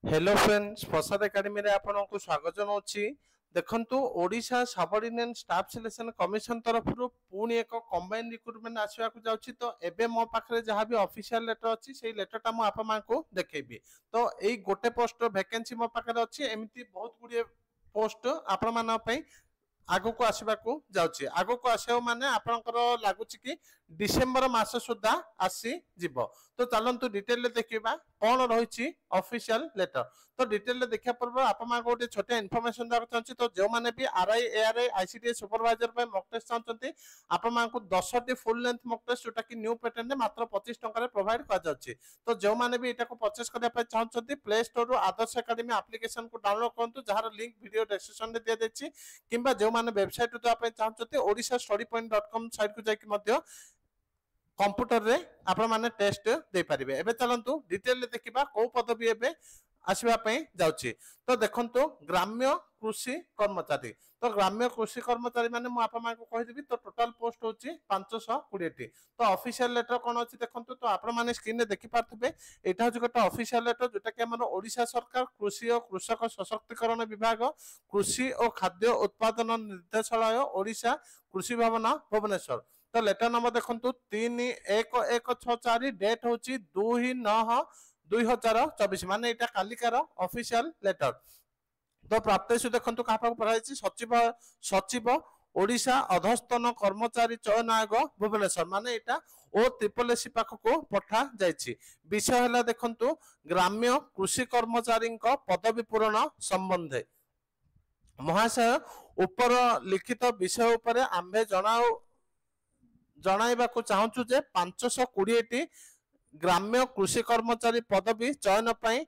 Hello friends प्रसाद academy रे आपनको स्वागत जनाऊँगी। देखंतु Odisha subordinate staff selection commission तरफ पुणी एक कंबाइन रिक्रुटमेंट आसवा जाउछि। तो एबे मो पाखरे जहाँ भी ऑफिशियल लेटर अछि सेही लेटरटा मो आपा मानकु देखेबी। तो एई गोटे पोस्ट वैकेंसी मो पाखरे अछि, एमिति बहुत गुडिए पोस्ट आपण मान पई आगु को आसवाकू जाउछि। आगु को आसेव माने आपनकर लागुछि कि डिसेंबर मास सुद्धा आसी जिवो। तो चलंतु डिटेल रे देखिबा कोन रहिछि ऑफिशियल लेटर। तो डिटेल रे देखिया पूर्व आप मा गोटे छोटे इन्फॉर्मेशन देबा चाहछि। तो जो माने भी आरआई एआरआई आईसीडीएस सुपरवाइजर पे मॉक टेस्ट चाहछंती आप मा को 10 टी फुल लेंथ मॉक टेस्ट जोटा कि न्यू पैटर्न रे मात्र 25 टका रे प्रोवाइड कर जाउछि। तो जो माने भी एटा को परचेस करबा पे चाहछंती प्ले स्टोर रो आदर्श एकेडमी एप्लीकेशन को डाउनलोड करंतु, जहार लिंक वीडियो डिस्क्रिप्शन रे दिया देछि। किंबा जो माने वेबसाइट रो पे चाहछंती odishastudypoint.com साइट को जाकि मध्य कंप्यूटर रे आपण माने टेस्ट दे पारिबे। एबे चलंतु डिटेल रे देखिबा को पदवी एबे आसीबा पई जाउछि। तो देखंतु ग्राम्य कृषि कर्मचारी। तो ग्राम्य कृषि कर्मचारी माने मु आपा को कहि देबी। तो टोटल पोस्ट होछि 520 टी। तो ऑफिशियल लेटर कोन अछि देखंतु। तो आपण माने स्क्रीन रे देखि पारथबे एटा होछि गोटा ऑफिशियल लेटर जोटा कि हमर ओडिशा सरकार कृषि और कृषक सशक्तिकरण विभाग कृषि और खाद्य उत्पादन निर्देशालय ओडिशा कृषि भवन भुवनेश्वर। तो लेटर नंबर देखंतु 3164, डेट होची 2/9/2024 माने एटा कालिकार ऑफिशियल लेटर। तो प्राप्तेषु देखंतु कहा पाक पठाइछि सचिव सचिव ओडिशा अधस्तन कर्मचारी चयन आयोग भुवनेश्वर माने एटा ओ ट्रिपल एससी पाख को पठा जाइछि। विषय हला देखंतु ग्राम्य कृषि कर्मचारी पदवी पूरण संबंधे महाशय ऊपर लिखित विषय उपरे आम्भे जणाइबाकू चाहूँ जे 520 टी ग्राम्य कृषि कर्मचारी पदवी चयन पाई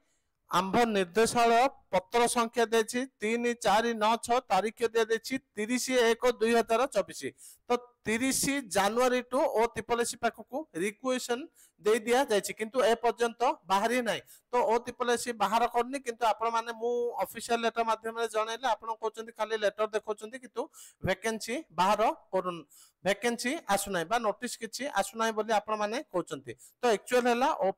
आंभ निर्देशालय पत्र संख्या देछि 3496 तारीख दिया देछि 30/1/2024। तो 30 जनवरी टू ओ ट्रिपल एससी पाखकू रिक्वेशन दे दिया जाइछि, किंतु ए पर्यंत बाहरी नाही। तो ओ ट्रिपल एससी बाहर करनी, किंतु आपण माने मु ऑफिशियल लेटर माध्यम रे जणाइले आपण कहउछन्ती खाली लेटर देखउछन्ती, किंतु वैकेंसी बाहर करून् वैकेंसी आसु नाही बा नोटिस किछि आसु नाही बोली आपण माने कहउछन्ती। तो एक्चुअल हला ओ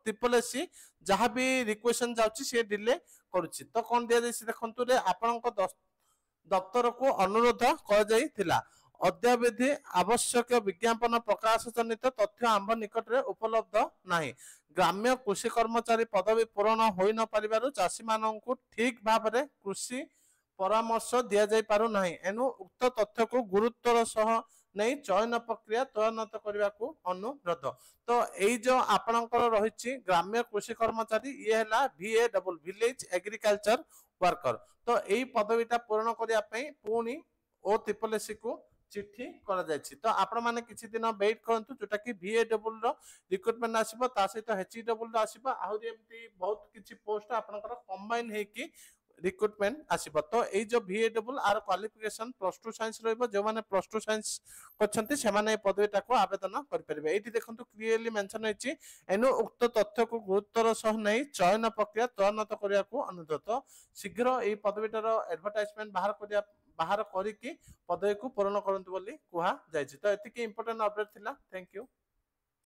ट्रिपल एससी जहाँ भी रिक्वेशन जाउछि से डिले करूछि। तो कोन दिया जाइछि देखंतु रे आपनक दफ्तर को अनुरोध कर जाइथिला अद्यावधि आवश्यक विज्ञापन प्रकाश जनित तथ्य आंभ निकट रे उपलब्ध नाही। ग्राम्य कृषि कर्मचारी पदवी पूरण होई न परिबारु चासी माननकु ठीक भाबरे कृषि परामर्श दिया जाय पारु नाही। एनु उक्त तथ्य को गुरुत्वर सह नहीं चयन प्रक्रिया त्वरित करने को अनुरोध। तो यही जो आपणकर रही ग्राम्य कृषि कर्मचारी ये है VA विलेज एग्रीकल्चर वर्कर। तो यही पदवीटा पूरण करने पुणी ओ ट्रिपल एससी को चिट्ठी करा जायछि। तो आपण माने किछि दिन वेट करंतु जोटा कि VA रो रिक्रुटमेंट आसीबो, ता सहित HE रो आसीबो, आहुरी एमती बहुत किछि पोस्ट आपणकर कंबाइन हे कि रिक्रुटमेंट आसीबो। तो एई जो VA आर क्वालिफिकेशन +2 साइंस रहइबो। जो माने +2 साइंस करछन्ती से माने पदवीटा को आवेदन कर परिबे। एठी देखंतु क्लियरली मेंशन होइछि एनु उक्त तथ्य को गुरुत्वर सह नै चयन प्रक्रिया त्वरित करिया को अनुरोध। तो शीघ्र एई पदवीटार एडवर्टाइजमेंट बाहर करिकी पदवी को पूर्ण करंतु बोली कुहा जायछि। तो एतिकी इंपोर्टेंट अपडेट थिला। Thank you.